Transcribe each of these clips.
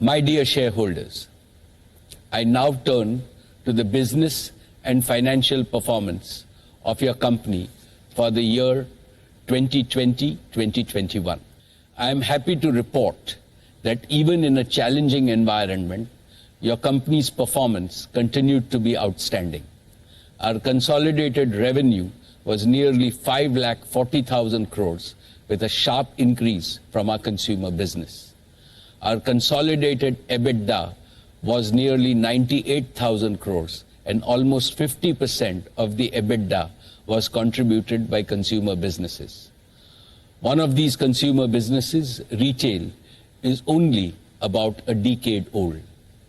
My dear shareholders, I now turn to the business and financial performance of your company for the year 2020-2021. I am happy to report that even in a challenging environment, your company's performance continued to be outstanding. Our consolidated revenue was nearly 5,40,000 crores, with a sharp increase from our consumer business. Our consolidated EBITDA was nearly 98,000 crores, and almost 50% of the EBITDA was contributed by consumer businesses. One of these consumer businesses, retail, is only about a decade old.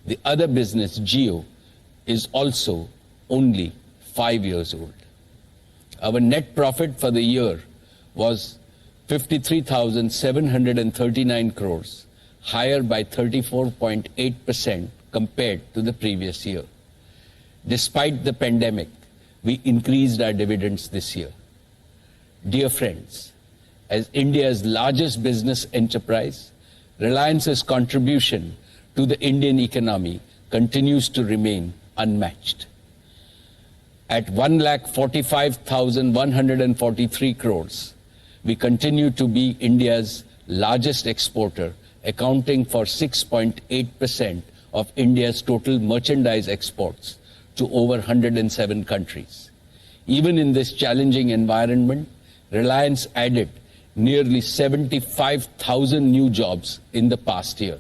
The other business, Jio, is also only 5 years old. Our net profit for the year was 53,739 crores, higher by 34.8% compared to the previous year. Despite the pandemic, we increased our dividends this year. Dear friends, as India's largest business enterprise, Reliance's contribution to the Indian economy continues to remain unmatched. At 1,45,143 crores, we continue to be India's largest exporter, accounting for 6.8% of India's total merchandise exports to over 107 countries. Even in this challenging environment, Reliance added nearly 75,000 new jobs in the past year.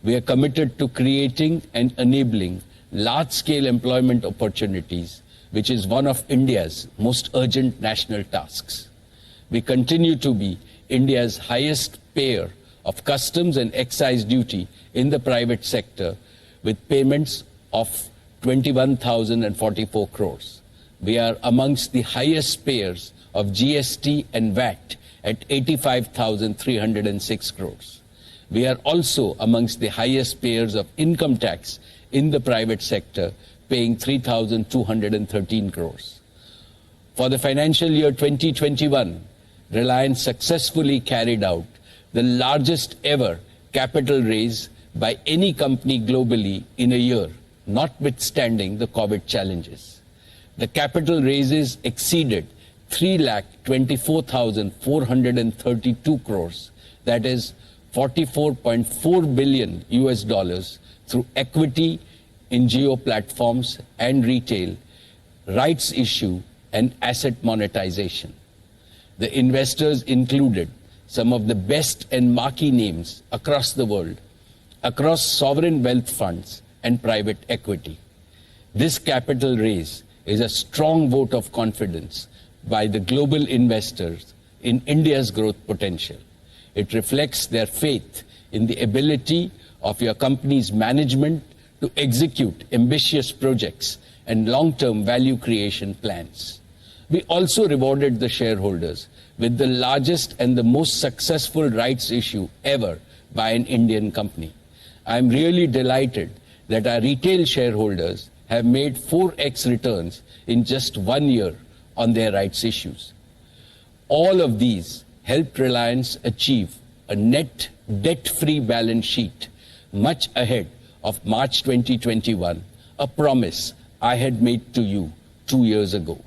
We are committed to creating and enabling large-scale employment opportunities, which is one of India's most urgent national tasks. We continue to be India's highest payer of customs and excise duty in the private sector, with payments of 21,044 crores. We are amongst the highest payers of GST and VAT at 85,306 crores. We are also amongst the highest payers of income tax in the private sector, paying 3,213 crores. For the financial year 2021, Reliance successfully carried out the largest ever capital raise by any company globally in a year, notwithstanding the COVID challenges. The capital raises exceeded 3,24,432 crores, that is $44.4 billion through equity in Jio platforms and retail, rights issue and asset monetization. The investors included some of the best and marquee names across the world, across sovereign wealth funds and private equity. This capital raise is a strong vote of confidence by the global investors in India's growth potential. It reflects their faith in the ability of your company's management to execute ambitious projects and long-term value creation plans. We also rewarded the shareholders with the largest and the most successful rights issue ever by an Indian company. I am really delighted that our retail shareholders have made 4x returns in just 1 year on their rights issues. All of these helped Reliance achieve a net debt-free balance sheet much ahead of March 2021, a promise I had made to you 2 years ago.